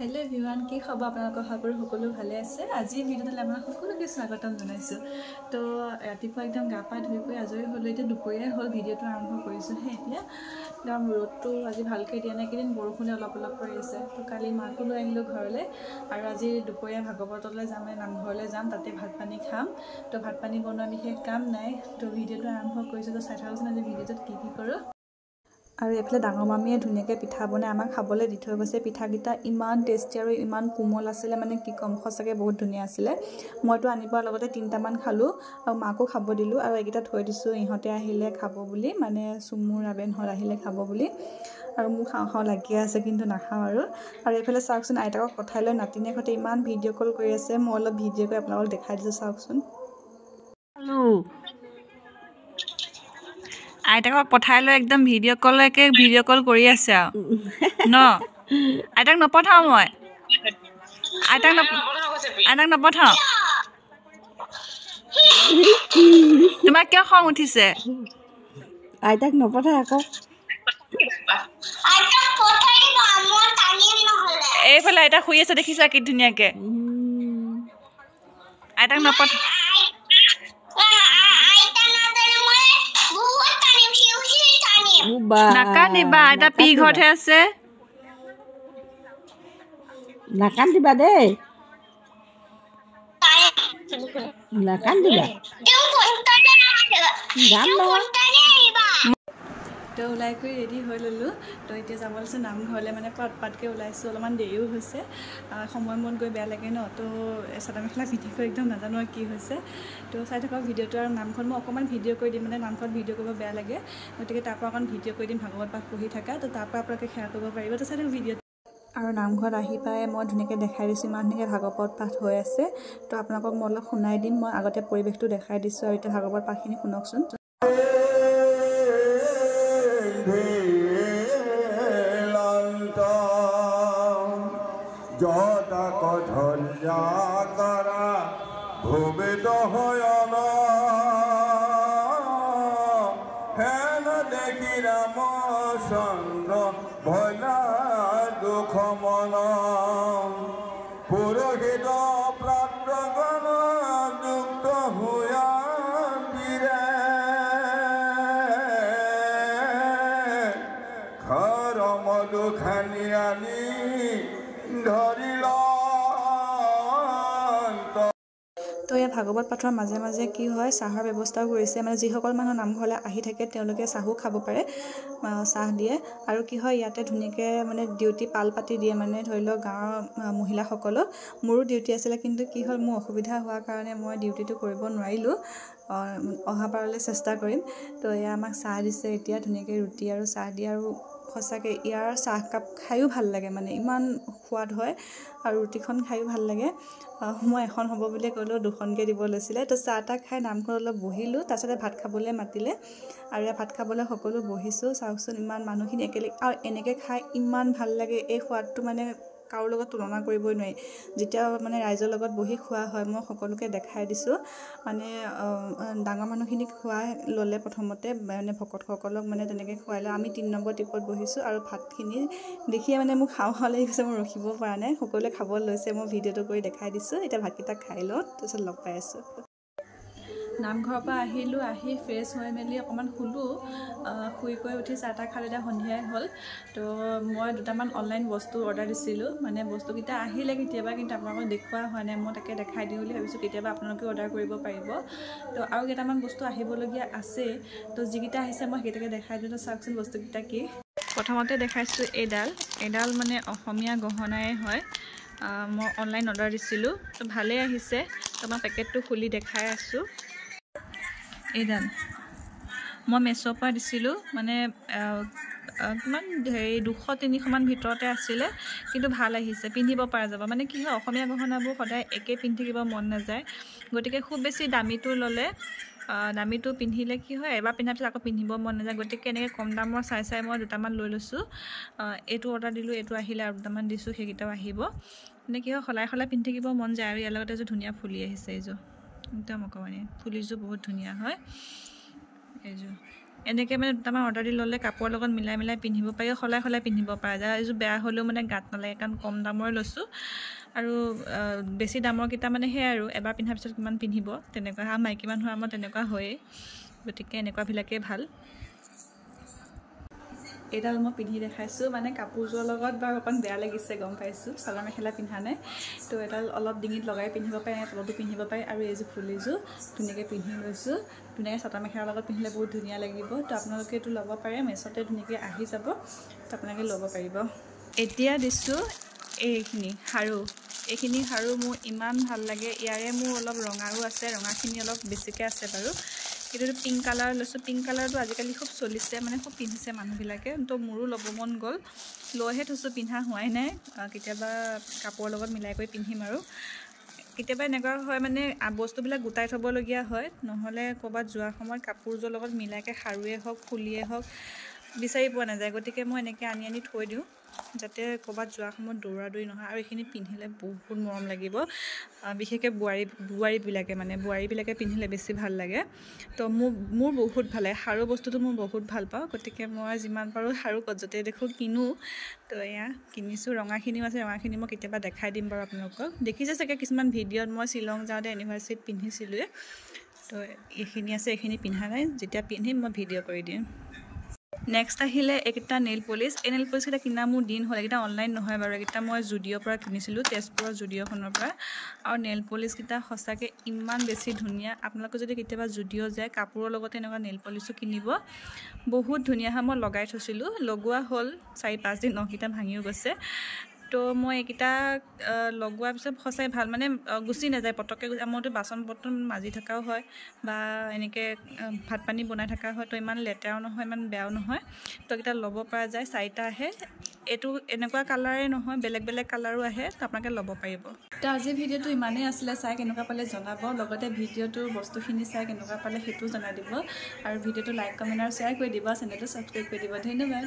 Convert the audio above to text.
Hello everyone की खबर আপোনালোকৰ সকলো ভালে আছে আজি ভিডিওতে আপোনাক সকলোকে স্বাগতম জনাইছো তো ৰাতিপুৱা একদম গা পা ধুই কৰি আজৰি হ'ল এতিয়া দুপৰীয়া হ'ল ভিডিওটো আৰম্ভ কৰিছো হে এতিয়া একদম ৰ'দটো আজি ভালকৈ দিয়া নাই কিদিন বৰষুণে অলপ পৰি আছে তো কালি মাকো লৈ আহিলো ঘৰলৈ আৰু আজি দুপৰীয়া ভাগৱতলৈ যাম নামঘৰলৈ যাম তাতে ভাত পানী খাম তো ভাত পানী বনোৱা বিশেষ কাম নাই তো ভিডিওটো আৰম্ভ কৰিছো তো চাই থাককচোন আজি ভিডিওটোত কি কৰো আৰু এফালে ডাঙৰ মামীয়ে ধুনীয়াকৈ পিঠা বনাই আমাক খাবলৈ দি থৈ গৈছে পিঠাকেইটা ইমান টেষ্টি আৰু ইমান কোমল আছিলে মানে কি কম সঁচাকৈ বহুত ধুনীয়া আছিলে মইতো আনিবৰ লগতে 3টামান খালোঁ আৰু মাকো খাব দিলোঁ আৰু এইকেইটা থৈ দিছোঁ ইহঁতে আহিলে খাব বুলি মানে চুমু ৰাবেনহঁত আহিলে খাব বুলি আৰু মোক খাওঁ লাগি আছে কিন্তু নাখাওঁ আৰু এইফালে চাওকচোন আইতাকক পঠাই লৈ নাতিনীয়ে সৈতে ইমান ভিডিঅ' কল কৰি আছে মই অলপ ভিডিঅ' কৰি আপোনালোকক দেখাই দিছোঁ চাওকচোন আইতাকক পঠাই লৈ একদম ভিডিঅ' কল কৰি আছে আৰু ন আইতাক নপঠাওঁ মই আইতাক নপঠাওঁ তোমাৰ কিয় খং উঠিছে আইতাক নপঠাই আকৌ এইফালে আইতা শুই আছে দেখিছা কি ধুনীয়াকৈ আইতাক নপঠা নাকান্দিবা আইতা পি ঘৰতহে আছে নাকান্দিবা দেই নাকান্দিবা যাম নহয় তো ওলাই কৰি ৰেডি হৈ ল'লোঁ তো এতিয়া যাব লৈছোঁ নামঘৰলৈ মানে পাতকৈ ওলাইছোঁ অলপমান দেৰিও হৈছে সময় মন গৈ বেয়া লাগে ন তো চাদৰ মেখেলা পিন্ধি কৰি একদম নাজানো আৰু কি হৈছে তো চাই থাকক ভিডিঅ'টো আৰু নামখন মই অকণমান ভিডিঅ' কৰি দিম মানে নামখন ভিডিঅ' কৰিব বেয়া লাগে গতিকে তাৰপৰা অকণ ভিডিঅ' কৰি দিম ভাগৱত পাঠ পঢ়ি থকা তো তাৰপৰা আপোনালোকে শ্বেয়াৰ কৰিব পাৰিব তো চাই থাকক ভিডিঅ'টো আৰু নামঘৰত আহি পাই মই ধুনীয়াকৈ দেখাই দিছোঁ ইমান ধুনীয়াকৈ ভাগৱত পাঠ হৈ আছে তো আপোনালোকক মই অলপ শুনাই দিম মই আগতে পৰিৱেশটো দেখাই দিছোঁ আৰু এতিয়া ভাগৱত পাঠখিনি শুনকচোন জটা কঠলিয়া করা ভূমিত হয়ন হেন দেখি রামচন্দ্র ভয়লা দুঃখ মন পুরোহিত প্রাপ্তগণ যুক্ত হইয়া বীরে ঘর মধু খানি আনি তো ইয়াত ভাগৱত পাঠৰ মাজে মাজে কি হয় চাহৰ ব্যৱস্থাও কৰিছে মানে যিসকল মানুহ নামঘৰলৈ আহি থাকে তেওঁলোকে চাহো খাব পাৰে চাহ দিয়ে আৰু কি হয় ইয়াতে ধুনীয়াকৈ মানে ডিউটি পাল পাতি দিয়ে মানে ধৰি লওক গাঁৱৰ মহিলাসকলক মোৰো ডিউটি আছিলে কিন্তু কি হ'ল মোৰ অসুবিধা হোৱাৰ কাৰণে মই ডিউটিটো কৰিব নোৱাৰিলোঁ অহাবাৰলৈ চেষ্টা কৰিম তো এয়া আমাক চাহ দিছে এতিয়া ধুনীয়াকৈ ৰুটি আৰু চাহ দিয়ে আৰু সঁচাকৈ ইয়াৰ চাহকাপ খায়ো ভাল লাগে মানে ইমান সোৱাদ হয় আৰু ৰুটিখন খায়ো ভাল লাগে মই এখন হ'ব বুলি ক'লেও দুখনকৈ দিব লৈছিলে তো চাহ তাহ খাই নামঘৰত অলপ বহিলোঁ তাৰপিছতে ভাত খাবলৈ মাতিলে আৰু ভাত খাবলৈ সকলো বহিছোঁ চাওকচোন ইমান মানুহখিনি একেলগে আৰু এনেকৈ খাই ইমান ভাল লাগে এই সোৱাদটো মানে কাৰো লগত তুলনা কৰিবই নোৱাৰি যেতিয়া মানে ৰাইজৰ লগত বহি খোৱা হয় মই সকলোকে দেখাই দিছোঁ মানে ডাঙৰ মানুহখিনিক খুৱাই ল'লে প্ৰথমতে মানে ভকতসকলক মানে তেনেকৈ খুৱাই লয় আমি 3 নম্বৰ টিপত বহিছোঁ আৰু ভাতখিনি দেখিয়ে মানে মোক খাওঁ লাগি গৈছে মই ৰখিব পৰা নাই সকলোৱে খাব লৈছে মই ভিডিঅ'টো কৰি দেখাই দিছোঁ এতিয়া ভাতকেইটা খাই লওঁ তাৰপিছত লগ পাই আছোঁ নামঘৰৰ পৰা আহিলোঁ আহি ফ্ৰেছ হৈ মেলি অকণমান শুলোঁ শুই কৰি উঠি চাহ তাহ খালে এতিয়া সন্ধিয়াই হ'ল তো মই 2টামান অনলাইন বস্তু অৰ্ডাৰ দিছিলোঁ মানে বস্তুকেইটা আহিলে কেতিয়াবা কিন্তু আপোনালোকক দেখুওৱা হোৱা নাই মই তাকে দেখাই দিওঁ বুলি ভাবিছোঁ কেতিয়াবা আপোনালোকেও অৰ্ডাৰ কৰিব পাৰিব তো আৰু কেইটামান বস্তু আহিবলগীয়া আছে তো যিকেইটা আহিছে মই সেইকেইটাকে দেখাই দিওঁ তো চাওকচোন বস্তুকেইটা কি প্ৰথমতে দেখাইছোঁ এইডাল মানে অসমীয়া গহনাই হয় মই অনলাইন অৰ্ডাৰ দিছিলোঁ তো ভালেই আহিছে তো মই পেকেটটো খুলি দেখাই আছোঁ এইডাল মই মেছ'ৰ পৰা দিছিলোঁ মানে কিমান হেৰি 200-300মান ভিতৰতে আছিলে কিন্তু ভাল আহিছে পিন্ধিব পৰা যাব মানে কি হয় অসমীয়া গহনাবোৰ সদায় একে পিন্ধি থাকিব মন নাযায় গতিকে খুব বেছি দামীটো ল'লে দামীটো পিন্ধিলে কি হয় এবাৰ পিন্ধাৰ পিছত আকৌ পিন্ধিব মন নাযায় গতিকে এনেকৈ কম দামৰ চাই মই 2টামান লৈ লৈছোঁ এইটো অৰ্ডাৰ দিলোঁ এইটো আহিলে আৰু 2টামান দিছোঁ সেইকেইটাও আহিব মানে কি হয় সলাই পিন্ধি থাকিব মন যায় আৰু ইয়াৰ লগতে এযোৰ ধুনীয়া ফুলি আহিছে এইযোৰ একদম অকণমানি ফুলিযোৰ বহুত ধুনীয়া হয় এইযোৰ এনেকৈ মানে দুটামান অৰ্ডাৰ দি ল'লে কাপোৰৰ লগত মিলাই মিলাই পিন্ধিব পাৰি, সলাই সলাই পিন্ধিব পৰা যায়। এইযোৰ বেয়া হ'লেও মানে গাত নালাগে, কাৰণ কম দামৰে লৈছোঁ। আৰু বেছি দামৰ কেইটা মানে সেয়াই আৰু এবাৰ পিন্ধাৰ পিছত কিমান পিন্ধিব তেনেকুৱা। মাইকী মানুহৰ আমাৰ তেনেকুৱা হয়েই, গতিকে এনেকুৱাবিলাকেই ভাল। এইডাল মই পিন্ধি দেখাইছোঁ, মানে কাপোৰযোৰৰ লগত বাৰু অকণ বেয়া লাগিছে, গম পাইছোঁ। চাদৰ মেখেলা পিন্ধা নাই, তো এডাল অলপ ডিঙিত লগাই পিন্ধিব পাৰি, তলতো পিন্ধিব পাৰি। আৰু এইযোৰ ফুলিযোৰ ধুনীয়াকৈ পিন্ধি লৈছোঁ, ধুনীয়াকৈ চাদৰ মেখেলাৰ লগত পিন্ধিলে বহুত ধুনীয়া লাগিব। তো আপোনালোকে এইটো ল'ব পাৰে, মেছতে ধুনীয়াকৈ আহি যাব, তো আপোনালোকে ল'ব পাৰিব। এতিয়া দিছোঁ এইখিনি খাৰু। এইখিনি খাৰু মোৰ ইমান ভাল লাগে। ইয়াৰে মোৰ অলপ ৰঙাৰো আছে, ৰঙাখিনি অলপ বেছিকৈ আছে বাৰু। কিন্তু পিংক কালাৰ লৈছোঁ। পিংক কালাৰটো আজিকালি খুব চলিছে, মানে খুব পিন্ধিছে মানুহবিলাকে। তো মোৰো ল'ব মন গ'ল, লৈহে থৈছোঁ, পিন্ধা হোৱাই নাই। কেতিয়াবা কাপোৰৰ লগত মিলাই কৰি পিন্ধিম আৰু। কেতিয়াবা এনেকুৱা হয় মানে বস্তুবিলাক গোটাই থ'বলগীয়া হয়, নহ'লে ক'ৰবাত যোৱাৰ সময়ত কাপোৰযোৰৰ লগত মিলাকৈ খাৰুৱে হওক ফুলিয়ে হওক বিচাৰি পোৱা নাযায়। গতিকে মই এনেকৈ আনি আনি থৈ দিওঁ, যাতে ক'ৰবাত যোৱাৰ সময়ত দৌৰা দৌৰি নহয়। আৰু এইখিনি পিন্ধিলে বহুত মৰম লাগিব, বিশেষকৈ বোৱাৰীবিলাকে পিন্ধিলে বেছি ভাল লাগে। তো মোৰ বহুত ভাল লাগে খাৰু বস্তুটো, মই বহুত ভাল পাওঁ। গতিকে মই যিমান পাৰোঁ খাৰু য'তে দেখোঁ কিনো। তো এয়া কিনিছোঁ। ৰঙাখিনিও আছে, ৰঙাখিনি মই কেতিয়াবা দেখাই দিম বাৰু আপোনালোকক। দেখিছে চাগে কিছুমান ভিডিঅ'ত, মই শ্বিলং যাওঁতে এনিভাৰ্চাৰীত পিন্ধিছিলোঁৱে। তো এইখিনি আছে, এইখিনি পিন্ধা নাই। যেতিয়া পিন্ধিম মই ভিডিঅ' কৰি দিম। নেক্সট আহিলে এইকেইটা নেইল পলিচ। এই নেইল পলিচকেইটা কিনা মোৰ দিন হ'ল। এইকেইটা অনলাইন নহয় বাৰু, এইকেইটা মই জুডিঅ'ৰ পৰা কিনিছিলোঁ, তেজপুৰৰ জুডিঅ'খনৰ পৰা। আৰু নেইল পলিচকেইটা সঁচাকৈ ইমান বেছি ধুনীয়া। আপোনালোকে যদি কেতিয়াবা জুডিঅ' যায়, কাপোৰৰ লগতে এনেকুৱা নেইল পলিচো কিনিব, বহুত ধুনীয়া হয়। মই লগাই থৈছিলোঁ, লগোৱা হ'ল 4-5 দিন, নখকেইটা ভাঙিও গৈছে। তো মই এইকেইটা লগোৱাৰ পিছত সঁচাই ভাল, মানে গুচি নাযায় পটককৈ। মইতো বাচন বৰ্তন মাজি থকাও হয় বা এনেকৈ ভাত পানী বনাই থকা হয়, তো ইমান লেতেৰাও নহয়, ইমান বেয়াও নহয়। তো এইকেইটা ল'ব পৰা যায়। 4টা আহে। এইটো এনেকুৱা কালাৰে নহয়, বেলেগ বেলেগ কালাৰো আহে, তো আপোনালোকে ল'ব পাৰিব। তো আজিৰ ভিডিঅ'টো ইমানেই আছিলে। চাই কেনেকুৱা পালে জনাব, লগতে ভিডিঅ'টোৰ বস্তুখিনি চাই কেনেকুৱা পালে সেইটোও জনাই দিব। আৰু ভিডিঅ'টো লাইক কমেণ্ট আৰু শ্বেয়াৰ কৰি দিব, চেনেলটো ছাবস্ক্ৰাইব কৰি দিব। ধন্যবাদ।